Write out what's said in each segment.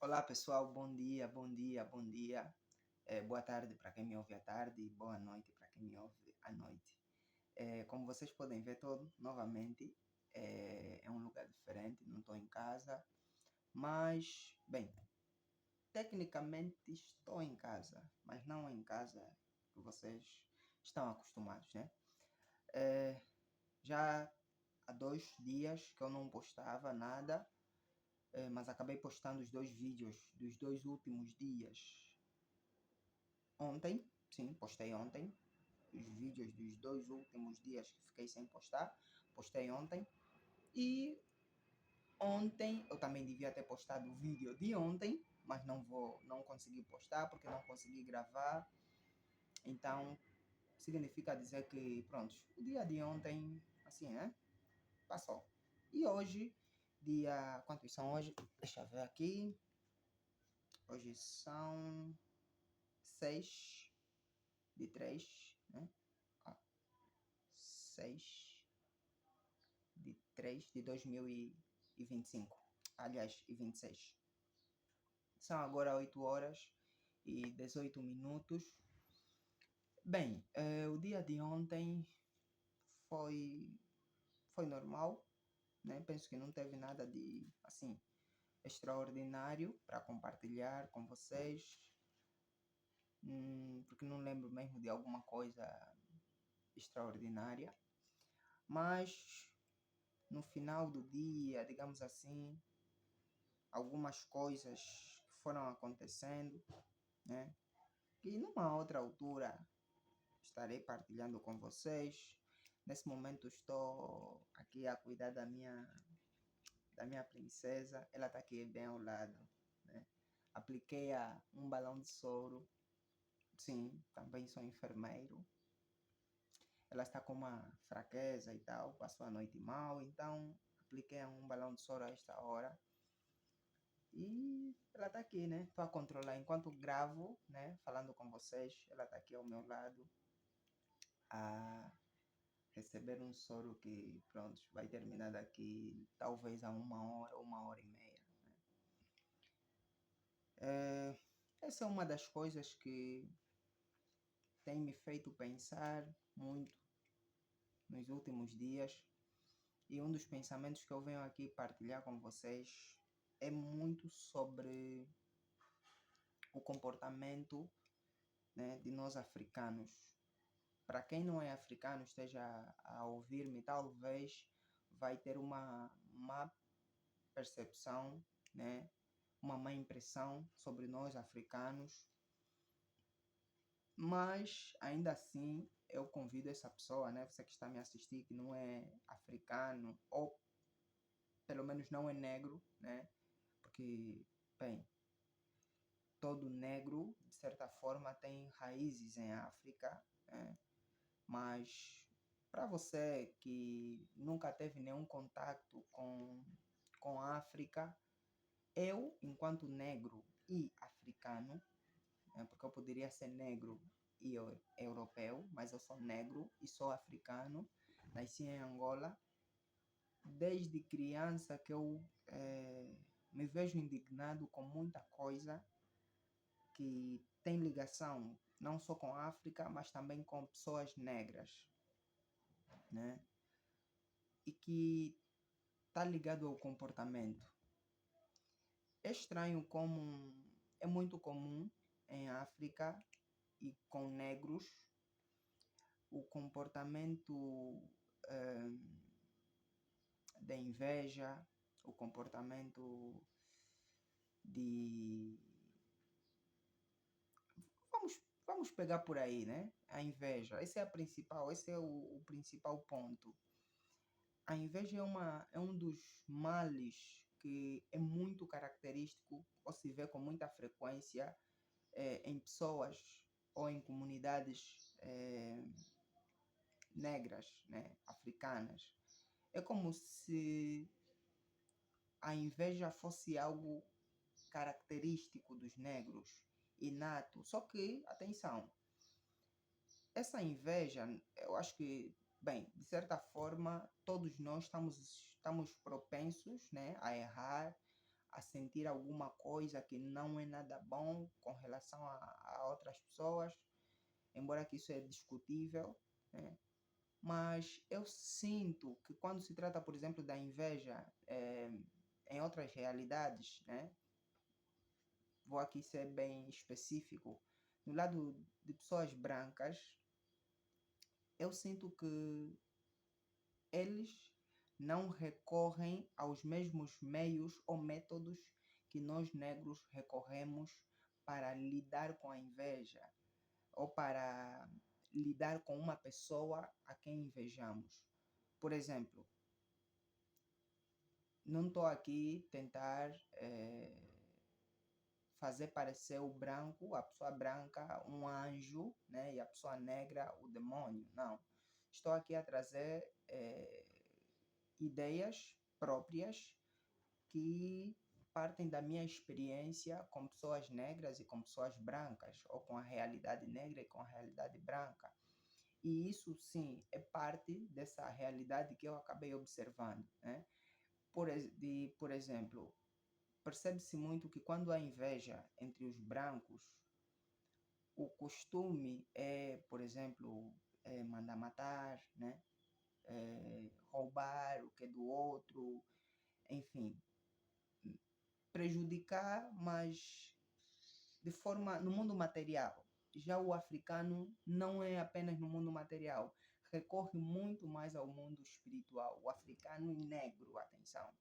Olá pessoal, bom dia, bom dia, bom dia. Boa tarde para quem me ouve à tarde e boa noite para quem me ouve à noite. Como vocês podem ver, estou novamente é um lugar diferente, não estou em casa, mas, bem, tecnicamente estou em casa, mas não em casa que vocês estão acostumados, né? Eh, já há 2 dias que eu não postava nada, mas acabei postando os dois vídeos dos 2 últimos dias. Ontem, sim, postei ontem. Os vídeos dos 2 últimos dias que fiquei sem postar, postei ontem. E ontem eu também devia ter postado o vídeo de ontem, mas não consegui postar porque não consegui gravar. Então, significa dizer que, pronto, o dia de ontem, assim, né? Passou. E hoje, dia. Quantos são hoje? Deixa eu ver aqui. Hoje são 6 de 3, né? 6 de 3 de 2025. Aliás, e 26. São agora 8 horas e 18 minutos. Bem, o dia de ontem foi, foi normal, né? Penso que não teve nada de, assim, extraordinário para compartilhar com vocês. Porque não lembro mesmo de alguma coisa extraordinária. Mas no final do dia, digamos assim, algumas coisas que foram acontecendo, né? Que numa outra altura estarei partilhando com vocês. Nesse momento estou aqui a cuidar da minha princesa. Ela está aqui bem ao lado, né? Apliquei um balão de soro. Sim, também sou enfermeiro. Ela está com uma fraqueza e tal, passou a noite mal, então apliquei um balão de soro a esta hora. E ela tá aqui, né? Tô a controlar enquanto gravo, né? Falando com vocês, ela tá aqui ao meu lado a receber um soro que, pronto, vai terminar daqui talvez a 1 hora, 1 hora e meia. Né? Essa é uma das coisas que tem me feito pensar muito nos últimos dias. E um dos pensamentos que eu venho aqui partilhar com vocês é muito sobre o comportamento, né, de nós africanos. Para quem não é africano, esteja a ouvir-me, talvez vai ter uma má percepção, né? Uma má impressão sobre nós africanos, mas ainda assim eu convido essa pessoa, né? Você que está me assistindo, que não é africano, ou pelo menos não é negro, né? Porque, bem, todo negro, de certa forma, tem raízes em África, né? Mas para você que nunca teve nenhum contato com a África, eu, enquanto negro e africano, né, porque eu poderia ser negro e europeu, mas eu sou negro e sou africano, nasci em Angola, desde criança que eu me vejo indignado com muita coisa que tem ligação não só com a África, mas também com pessoas negras, né? E que está ligado ao comportamento. É estranho como é muito comum em África e com negros o comportamento eh, da inveja, o comportamento de. Vamos pegar por aí, né? A inveja. Esse é o principal ponto. A inveja é um dos males que é muito característico ou se vê com muita frequência em pessoas ou em comunidades negras, né, africanas. É como se a inveja fosse algo característico dos negros, inato. Só que, atenção, essa inveja, eu acho que, bem, de certa forma, todos nós estamos propensos, né, a errar, a sentir alguma coisa que não é nada bom com relação a outras pessoas, embora que isso é discutível, né? Mas eu sinto que quando se trata, por exemplo, da inveja, em outras realidades, né? Vou aqui ser bem específico, no lado de pessoas brancas, eu sinto que eles não recorrem aos mesmos meios ou métodos que nós negros recorremos para lidar com a inveja ou para lidar com uma pessoa a quem invejamos. Por exemplo, não estou aqui tentar fazer parecer o branco, a pessoa branca, um anjo, né? E a pessoa negra, o demônio. Não. Estou aqui a trazer ideias próprias que partem da minha experiência com pessoas negras e com pessoas brancas, ou com a realidade negra e com a realidade branca. E isso, sim, é parte dessa realidade que eu acabei observando, né? Por exemplo, percebe-se muito que quando há inveja entre os brancos, o costume é, por exemplo, mandar matar, né? Roubar o que é do outro, enfim, prejudicar, mas de forma no mundo material. Já o africano não é apenas no mundo material, recorre muito mais ao mundo espiritual. O africano negro, atenção,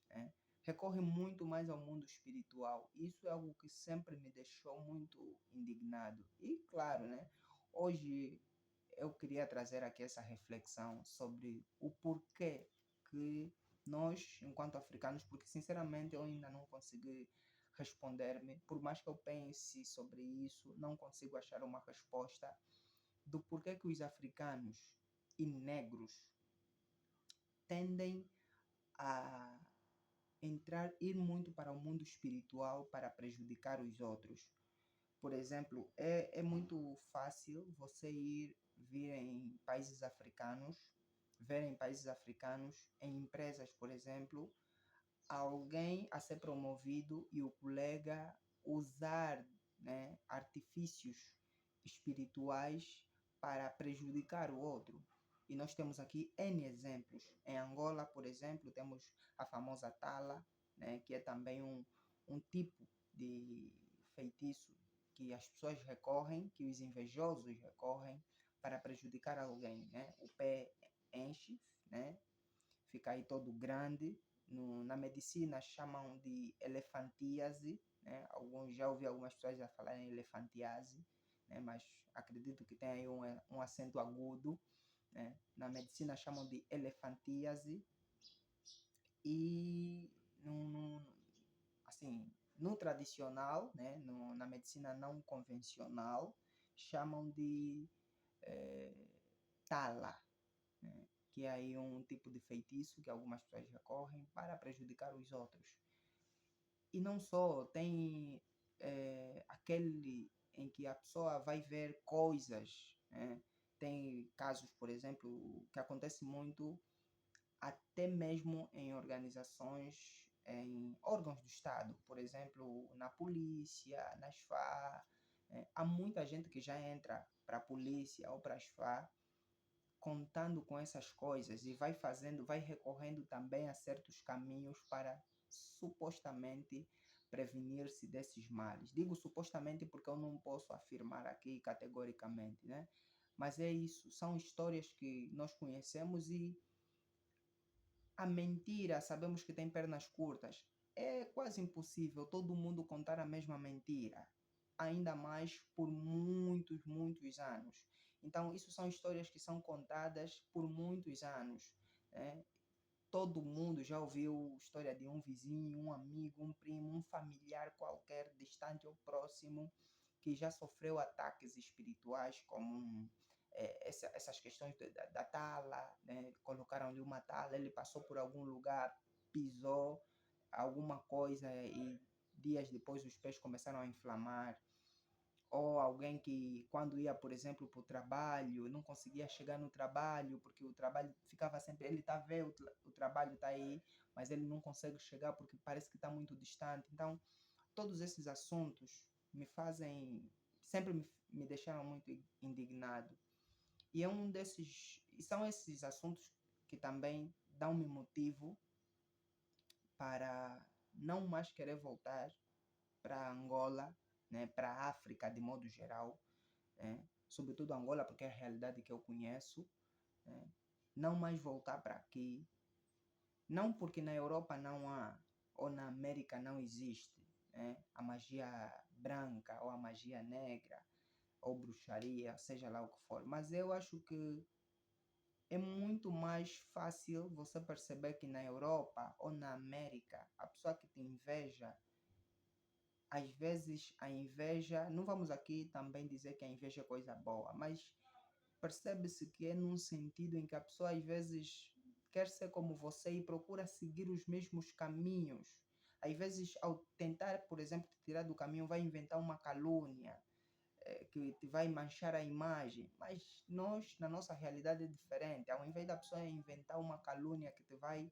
né? Recorre muito mais ao mundo espiritual. Isso é algo que sempre me deixou muito indignado. E claro, né? Hoje eu queria trazer aqui essa reflexão sobre o porquê que nós, enquanto africanos, porque sinceramente eu ainda não consegui responder-me, por mais que eu pense sobre isso, não consigo achar uma resposta do porquê que os africanos e negros tendem a ir muito para o mundo espiritual para prejudicar os outros. Por exemplo, é muito fácil você vir em países africanos, ver em países africanos, em empresas, por exemplo, alguém a ser promovido e o colega usar, né, artifícios espirituais para prejudicar o outro. E nós temos aqui N exemplos. Em Angola, por exemplo, temos a famosa tala, né, que é também um tipo de feitiço que as pessoas recorrem, que os invejosos recorrem para prejudicar alguém, né? O pé enche, né? Fica aí todo grande. Na medicina chamam de elefantíase, né? Alguns, já ouvi algumas pessoas já falarem elefantiase, né? Mas acredito que tem aí um acento agudo, né? Na medicina chamam de elefantíase. E assim, no tradicional, né? Na medicina não convencional, chamam de tala, né? Que é aí um tipo de feitiço que algumas pessoas recorrem para prejudicar os outros. E não só, tem aquele em que a pessoa vai ver coisas, né? Tem casos, por exemplo, que acontece muito até mesmo em organizações, em órgãos do Estado, por exemplo, na polícia, nas FA. Há muita gente que já entra para a polícia ou para as FA contando com essas coisas e vai recorrendo também a certos caminhos para supostamente prevenir-se desses males. Digo supostamente porque eu não posso afirmar aqui categoricamente, né? Mas é isso, são histórias que nós conhecemos e a mentira, sabemos que tem pernas curtas. É quase impossível todo mundo contar a mesma mentira, ainda mais por muitos, muitos anos. Então, isso são histórias que são contadas por muitos anos, né? Todo mundo já ouviu história de um vizinho, um amigo, um primo, um familiar qualquer, distante ou próximo, que já sofreu ataques espirituais, como essas questões da tala, né? Colocaram-lhe uma tala, ele passou por algum lugar, pisou alguma coisa e dias depois os pés começaram a inflamar. ou alguém que quando ia, por exemplo, para o trabalho, não conseguia chegar no trabalho, porque o trabalho ficava sempre, ele está vendo, o trabalho está aí, mas ele não consegue chegar porque parece que está muito distante. Então, todos esses assuntos me fazem, sempre me deixaram muito indignado. E é um desses, e são esses assuntos que também dão-me motivo para não mais querer voltar para Angola, né, para a África de modo geral, né, sobretudo Angola, porque é a realidade que eu conheço, né, não mais voltar para aqui, não porque na Europa não há, ou na América não existe, né, a magia branca, ou a magia negra, ou bruxaria, seja lá o que for, mas eu acho que é muito mais fácil você perceber que na Europa ou na América, a pessoa que te inveja, às vezes a inveja, não vamos aqui também dizer que a inveja é coisa boa, mas percebe-se que é num sentido em que a pessoa às vezes quer ser como você e procura seguir os mesmos caminhos. Às vezes, ao tentar, por exemplo, te tirar do caminho, vai inventar uma calúnia, que te vai manchar a imagem, mas nós, na nossa realidade, é diferente. Ao invés da pessoa inventar uma calúnia que te vai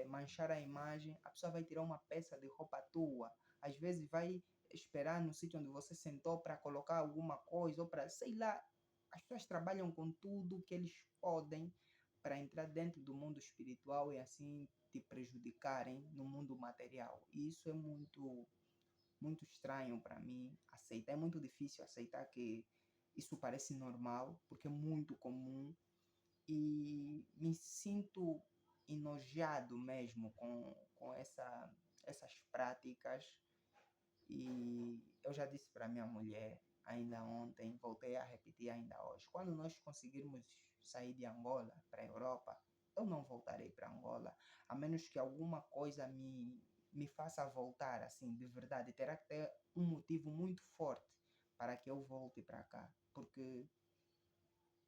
manchar a imagem, a pessoa vai tirar uma peça de roupa tua, às vezes vai esperar no sítio onde você sentou para colocar alguma coisa, ou para, sei lá, as pessoas trabalham com tudo que eles podem para entrar dentro do mundo espiritual e assim te prejudicarem no mundo material. E isso é muito estranho para mim aceitar. É muito difícil aceitar que isso parece normal, porque é muito comum e me sinto enojado mesmo com essas práticas. E eu já disse para minha mulher ainda ontem, voltei a repetir ainda hoje, quando nós conseguirmos sair de Angola para a Europa, eu não voltarei para Angola, a menos que alguma coisa me faça voltar, assim, de verdade. Terá que ter um motivo muito forte para que eu volte para cá, porque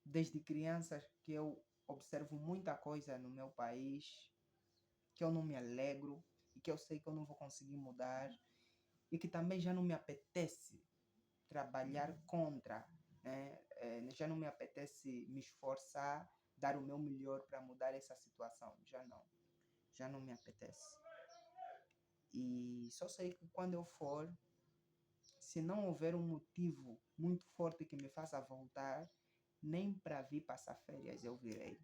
desde criança que eu observo muita coisa no meu país que eu não me alegro e que eu sei que eu não vou conseguir mudar e que também já não me apetece trabalhar contra, né? Já não me apetece me esforçar, dar o meu melhor para mudar essa situação. Já não me apetece. E só sei que quando eu for, se não houver um motivo muito forte que me faça voltar, nem para vir passar férias eu virei.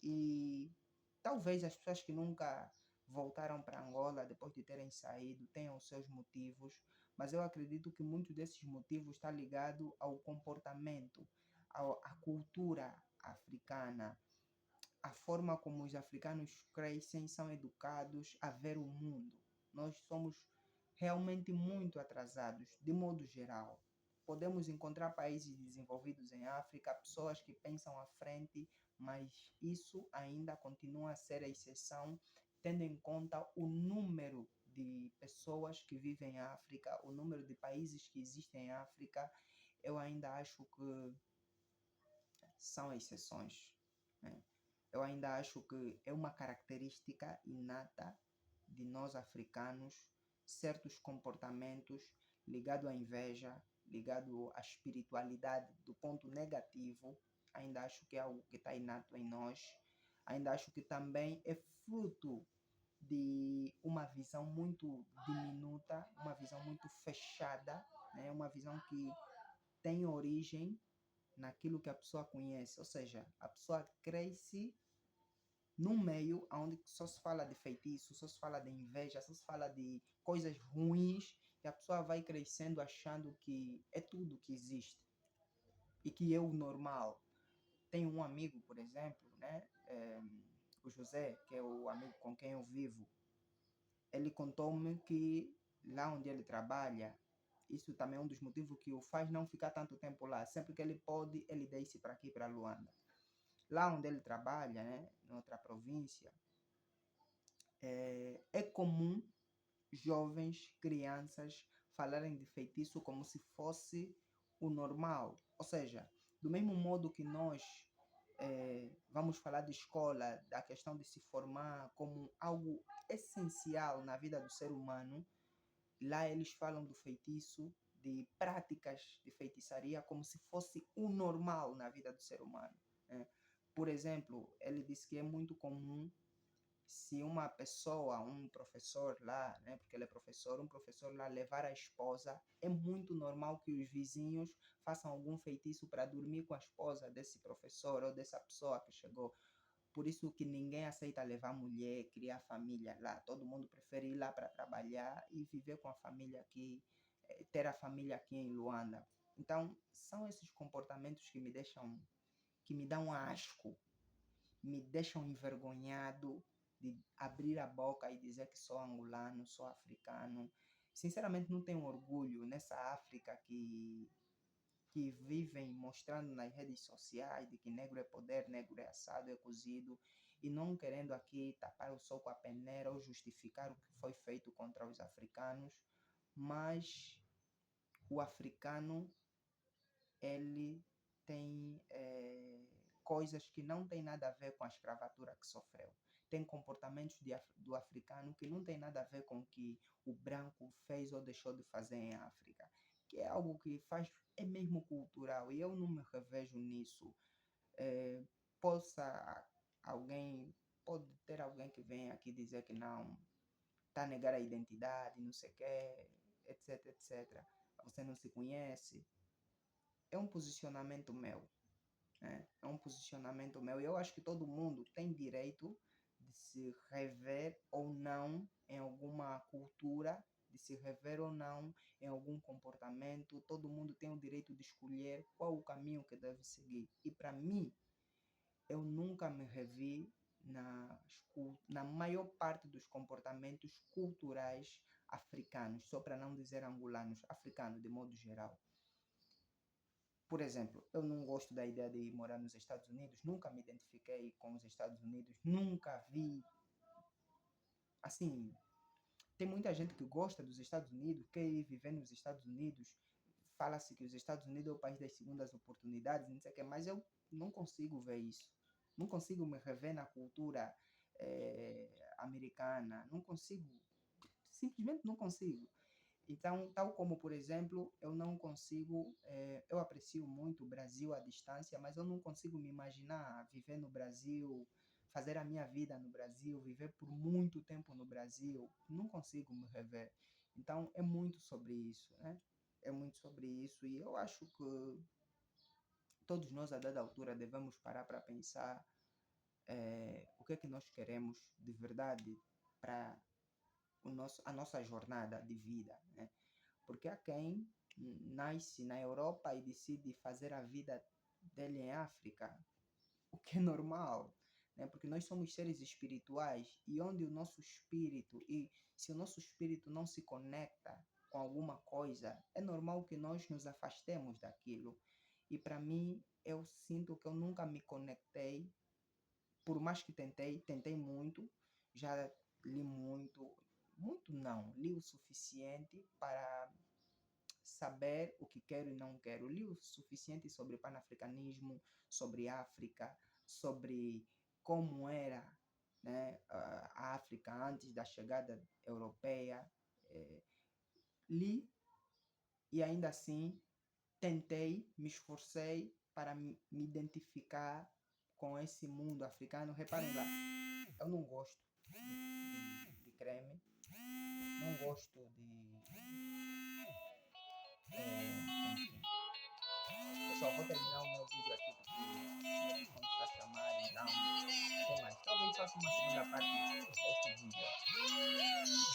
E talvez as pessoas que nunca voltaram para Angola depois de terem saído tenham os seus motivos, mas eu acredito que muitos desses motivos está ligado ao comportamento, à cultura africana, a forma como os africanos crescem, são educados a ver o mundo. Nós somos realmente muito atrasados, de modo geral. Podemos encontrar países desenvolvidos em África, pessoas que pensam à frente, mas isso ainda continua a ser a exceção, tendo em conta o número de pessoas que vivem em África, o número de países que existem em África. Eu ainda acho que são exceções, né? Eu ainda acho que é uma característica inata de nós africanos certos comportamentos ligados à inveja, ligado à espiritualidade do ponto negativo. Ainda acho que é algo que está inato em nós. Ainda acho que também é fruto de uma visão muito diminuta, uma visão muito fechada, né? Uma visão que tem origem naquilo que a pessoa conhece, ou seja, a pessoa cresce num meio onde só se fala de feitiço, só se fala de inveja, só se fala de coisas ruins, e a pessoa vai crescendo achando que é tudo que existe e que é o normal. Tenho um amigo, por exemplo, né, o José, que é o amigo com quem eu vivo. Ele contou-me que lá onde ele trabalha, isso também é um dos motivos que o faz não ficar tanto tempo lá. Sempre que ele pode, ele desce para aqui, para Luanda. Lá onde ele trabalha, né, em outra província, é comum jovens, crianças falarem de feitiço como se fosse o normal. Ou seja, do mesmo modo que nós vamos falar de escola, da questão de se formar como algo essencial na vida do ser humano, lá eles falam do feitiço de práticas de feitiçaria como se fosse o normal na vida do ser humano, né? Por exemplo, ele disse que é muito comum se uma pessoa, um professor lá, né, porque ele é professor, um professor lá levar a esposa, é muito normal que os vizinhos façam algum feitiço para dormir com a esposa desse professor ou dessa pessoa que chegou. Por isso que ninguém aceita levar mulher, criar família lá. Todo mundo prefere ir lá para trabalhar e viver com a família aqui, ter a família aqui em Luanda. Então, são esses comportamentos que me dão asco, me deixam envergonhado de abrir a boca e dizer que sou angolano, sou africano. Sinceramente, não tenho orgulho nessa África que vivem mostrando nas redes sociais de que negro é poder, negro é assado, é cozido, e não querendo aqui tapar o sol com a peneira ou justificar o que foi feito contra os africanos, mas o africano, ele tem coisas que não tem nada a ver com a escravatura que sofreu. Tem comportamentos do africano que não tem nada a ver com o que o branco fez ou deixou de fazer em África, que é algo que faz, é mesmo cultural, e eu não me revejo nisso. É, possa alguém, pode ter alguém que venha aqui dizer que não, está a negar a identidade, não sei o quê, etc, etc. Você não se conhece. É um posicionamento meu, né? É um posicionamento meu. E eu acho que todo mundo tem direito de se rever ou não em alguma cultura, de se rever ou não em algum comportamento. Todo mundo tem o direito de escolher qual o caminho que deve seguir. E para mim, eu nunca me revi na maior parte dos comportamentos culturais africanos, só para não dizer angolanos, africanos de modo geral. Por exemplo, eu não gosto da ideia de morar nos Estados Unidos, nunca me identifiquei com os Estados Unidos, nunca vi. Assim, tem muita gente que gosta dos Estados Unidos, quer ir viver nos Estados Unidos, fala-se que os Estados Unidos é o país das segundas oportunidades, não sei o que, mas eu não consigo ver isso. Não consigo me rever na cultura americana, não consigo, simplesmente não consigo. Então, tal como, por exemplo, eu não consigo, eu aprecio muito o Brasil à distância, mas eu não consigo me imaginar viver no Brasil, fazer a minha vida no Brasil, viver por muito tempo no Brasil, não consigo me rever. Então, é muito sobre isso, né? É muito sobre isso e eu acho que todos nós, a dada altura, devemos parar para pensar o que é que nós queremos de verdade para a nossa jornada de vida, né? Porque há quem nasce na Europa e decide fazer a vida dele em África, o que é normal, né? Porque nós somos seres espirituais e onde o nosso espírito, e se o nosso espírito não se conecta com alguma coisa, é normal que nós nos afastemos daquilo. E para mim, eu sinto que eu nunca me conectei, por mais que tentei muito, já li muito, muito não, li o suficiente para saber o que quero e não quero. Li o suficiente sobre panafricanismo, sobre África, sobre como era, né, a África antes da chegada europeia. Li e ainda assim tentei, me esforcei para me identificar com esse mundo africano. Reparem lá, eu não gosto de creme, não gosto de. Enfim. Pessoal, vou terminar o